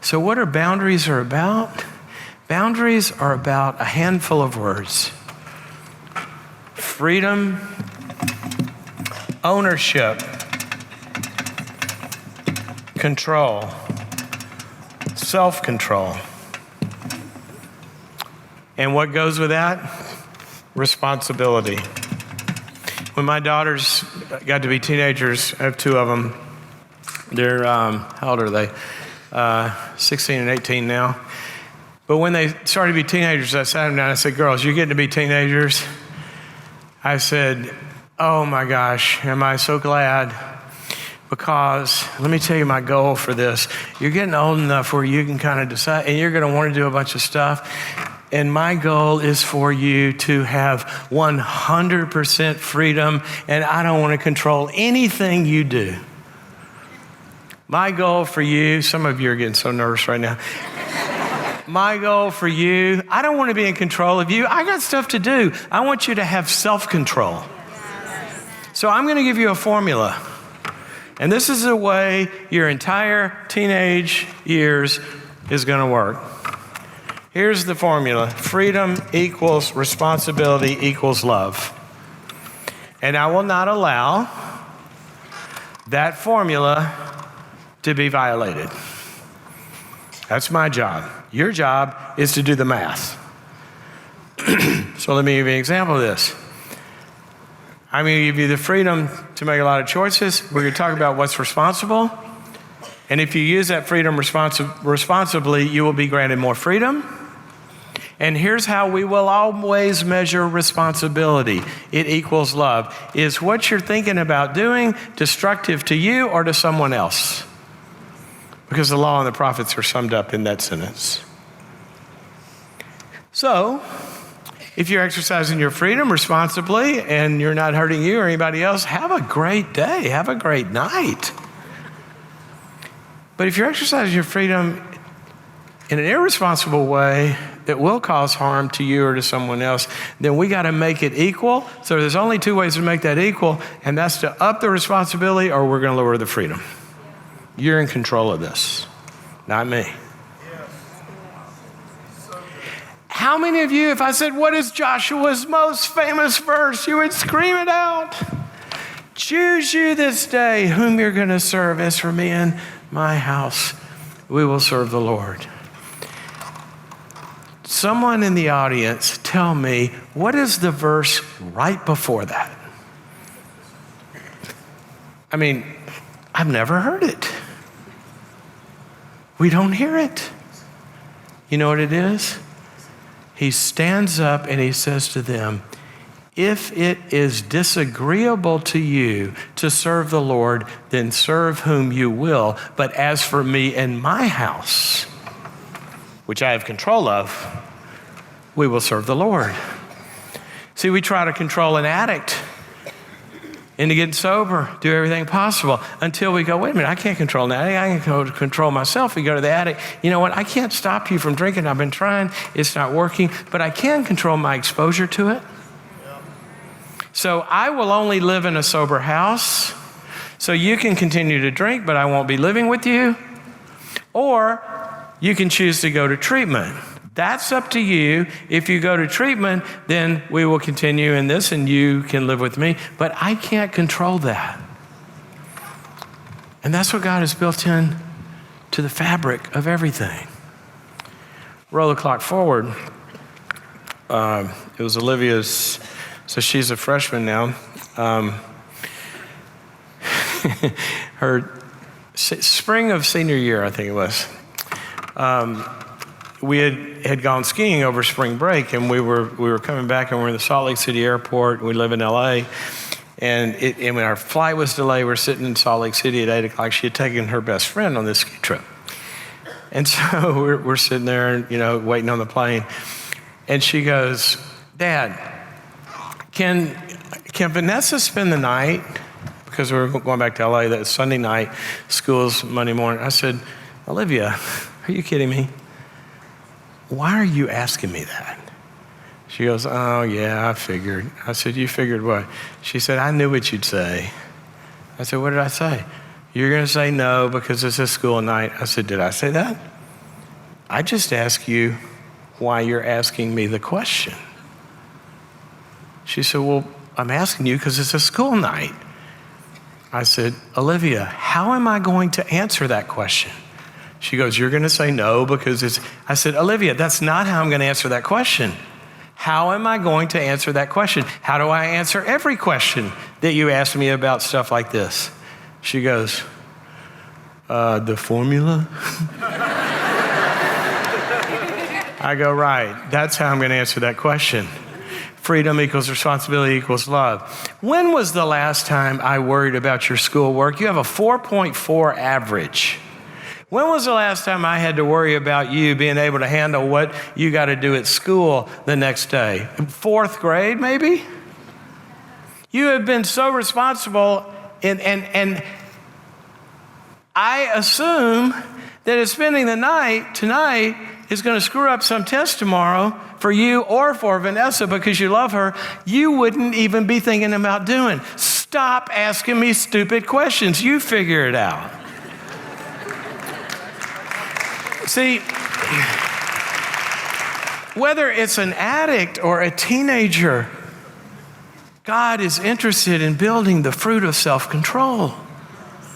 So what are boundaries are about? Boundaries are about a handful of words. Freedom, ownership, control, self-control. And what goes with that? Responsibility. When my daughters got to be teenagers, I have two of them. They're, how old are they? 16 and 18 now. But when they started to be teenagers, I sat them down and I said, girls, you're getting to be teenagers. I said, oh my gosh, am I so glad? Because let me tell you my goal for this. You're getting old enough where you can kind of decide, and you're going to want to do a bunch of stuff. And my goal is for you to have 100% freedom, and I don't want to control anything you do. My goal for you, some of you are getting so nervous right now. My goal for you, I don't want to be in control of you. I got stuff to do. I want you to have self-control. So I'm going to give you a formula. And this is the way your entire teenage years is going to work. Here's the formula. Freedom equals responsibility equals love. And I will not allow that formula to be violated. That's my job. Your job is to do the math. So let me give you an example of this. I'm going to give you the freedom to make a lot of choices. We're going to talk about what's responsible. And if you use that freedom responsibly, you will be granted more freedom. And here's how we will always measure responsibility. It equals love. Is what you're thinking about doing destructive to you or to someone else? Because the law and the prophets are summed up in that sentence. So, if you're exercising your freedom responsibly and you're not hurting you or anybody else, have a great day. Have a great night. But if you're exercising your freedom in an irresponsible way that will cause harm to you or to someone else, then we got to make it equal. So there's only two ways to make that equal, and that's to up the responsibility or we're going to lower the freedom. You're in control of this, not me. How many of you, if I said, what is Joshua's most famous verse, you would scream it out? Choose you this day whom you're going to serve. As for me and my house, we will serve the Lord. Someone in the audience tell me, what is the verse right before that? I mean, I've never heard it. We don't hear it. You know what it is? He stands up and he says to them, if it is disagreeable to you to serve the Lord, then serve whom you will. But as for me and my house, which I have control of, we will serve the Lord. See, we try to control an addict into getting sober, do everything possible until we go, wait a minute, I can't control an addict. I can control myself. We go to the addict. You know what? I can't stop you from drinking. I've been trying. It's not working. But I can control my exposure to it. So I will only live in a sober house. So you can continue to drink, but I won't be living with you. Or you can choose to go to treatment. That's up to you. If you go to treatment, then we will continue in this and you can live with me. But I can't control that. And that's what God has built in to the fabric of everything. Roll the clock forward. It was Olivia's, so she's a freshman now. Her spring of senior year, I think it was. We had gone skiing over spring break, and we were coming back, and we're in the Salt Lake City airport. We live in LA, and when our flight was delayed, we're sitting in Salt Lake City at 8 o'clock. She had taken her best friend on this ski trip, and so we're sitting there, waiting on the plane, and she goes, "Dad, can Vanessa spend the night?" Because we were going back to LA that Sunday night, school's Monday morning. I said, "Olivia, are you kidding me? Why are you asking me that?" She goes, "Oh, yeah, I figured." I said, "You figured what?" She said, "I knew what you'd say." I said, "What did I say?" "You're going to say no because it's a school night." I said, "Did I say that?" I just ask you why you're asking me the question. She said, well, I'm asking you because it's a school night. I said, Olivia, how am I going to answer that question? She goes, you're going to say no because it's, I said, Olivia, that's not how I'm going to answer that question. How am I going to answer that question? How do I answer every question that you ask me about stuff like this? She goes, the formula? I go, right, that's how I'm going to answer that question. Freedom equals responsibility equals love. When was the last time I worried about your schoolwork? You have a 4.4 average. When was the last time I had to worry about you being able to handle what you got to do at school the next day? 4th grade, maybe? You have been so responsible, and I assume that spending the night tonight is going to screw up some test tomorrow for you or for Vanessa because you love her, you wouldn't even be thinking about doing. Stop asking me stupid questions. You figure it out. See, whether it's an addict or a teenager, God is interested in building the fruit of self-control.